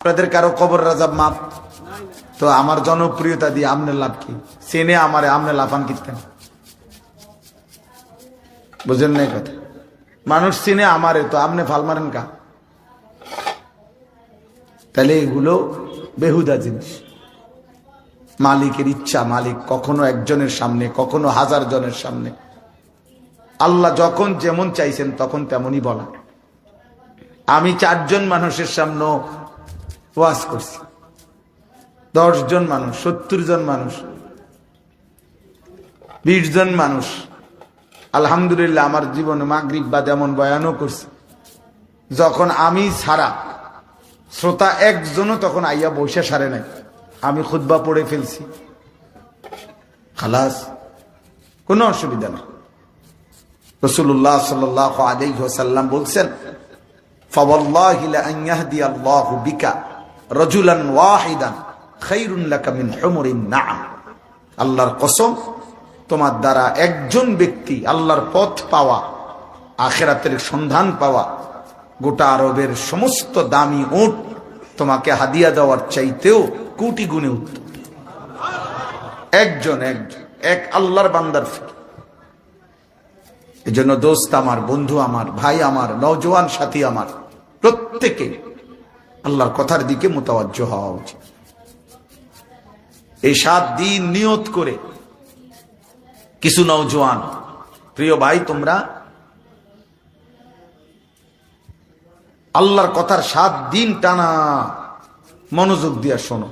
আপনাদের কারো কবর রাজাব মাপ তো আমার জনপ্রিয়তা দিয়ে আমনে লাভ কি? চেনে আমারে, আমনে লাফান কিতেন? বুঝেন না কথা? মানুষ চিনে আমারে, তো আপনি ফাল মারেন কা? তাহলে এগুলো বেহুদা জিনিস। মালিকের ইচ্ছা, মালিক কখনো একজনের সামনে, কখনো হাজার জনের সামনে। আল্লাহ যখন যেমন চাইছেন তখন তেমনই বলা। আমি 4 জন মানুষের সামনে ওয়াজ করছি, 10 জন মানুষ, 70 জন মানুষ, 20 জন মানুষ। আলহামদুলিল্লাহ আমার জীবনে মাগরিব বাদ এমন বয়ানও করছি যখন আমি ছাড়া শ্রোতা একজনও তখন আইয়া বসে সারে নাই, আমি খুতবা পড়ে ফেলছি, খালাস, কোনো অসুবিধা নেই। রাসূলুল্লাহ সাল্লাল্লাহু আলাইহি ওয়াসাল্লাম বলছেন, ফাওয়াল্লাহি লা আন ইয়াহদিয়াল্লাহু বিকা রাজুলান ওয়াহিদান খায়রুন লাকা মিন হুমুরিন নাআম। আল্লাহর কসম, তোমার দ্বারা একজন ব্যক্তি আল্লাহর পথ পাওয়া, আখিরাতের সন্ধান পাওয়া, গোটা আরবের সমস্ত দামি উট তোমাকে হাদিয়া দেওয়ার চাইতেও কোটি গুণে উত্তম। একজন এক আল্লাহর বান্দার ফিকির। এজন্য দোস্ত আমার, বন্ধু আমার, ভাই আমার, নওজোয়ান সাথী আমার, প্রত্যেকে আল্লাহর কথার দিকে মুতাওয়াজ্জহ হওয়া উচিত। এই 7 দিন নিয়ত করে কিছু নওজোয়ান, প্রিয় ভাই, তোমরা আল্লাহর কথার 7 দিন টানা মনোযোগ দিয়া শোনো।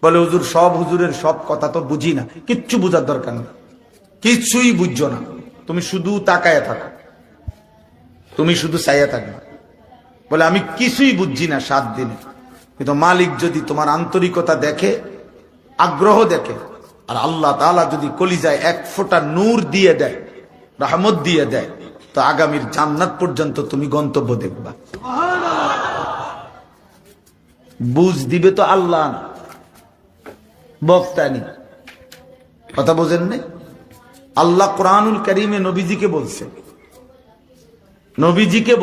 বলে হুজুর, সব হুজুরের সব কথা তো বুঝি না। কিচ্ছু বুঝার দরকার নেই, কিছুই বুঝছো না, তুমি শুধু তাকায়া থাকো, তুমি শুধু চাইয়া থাকবে। বলে আমি কিছুই বুঝছি না 7 দিনে। কিন্তু মালিক যদি তোমার আন্তরিকতা দেখে, আগ্রহ দেখে, আর আল্লাহ তাআলা যদি কলিজায় 1 ফোঁটা নূর দিয়ে দেয়, রহমত দিয়ে দেয়, তো আগামীর জান্নাত পর্যন্ত তুমি গন্তব্য দেখবা। বুঝ দিবে তো আল্লাহ না, বক্তানি। কথা বোঝেন না? আল্লাহ কোরআনুল কারীমে নবীজিকে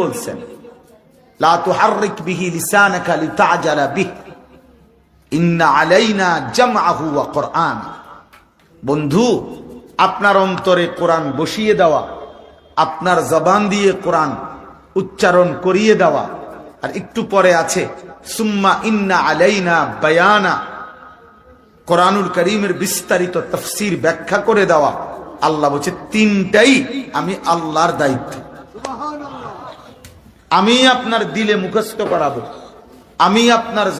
বলছেন, লা তুহাররিক বিহি লিসানাকা লিতা'জালা বিহি ইন্না আলাইনা জামআহু ওয়া কুরআন। বন্ধু, আপনার অন্তরে কোরআন বসিয়ে দেওয়া, আপনার জবান দিয়ে কোরআন উচ্চারণ করিয়ে দেওয়া, আর একটু পরে আছে সুম্মা ইন্না আলাইনা বায়ানা, কোরআনুল কারীমের বিস্তারিত তাফসীর ব্যাখ্যা করে দেওয়া। আল্লাহ বলছে 3টাই আমি আল্লাহর দায়িত্ব। আমি আপনার দিলে মুখস্থ করাবো, আমি আপনার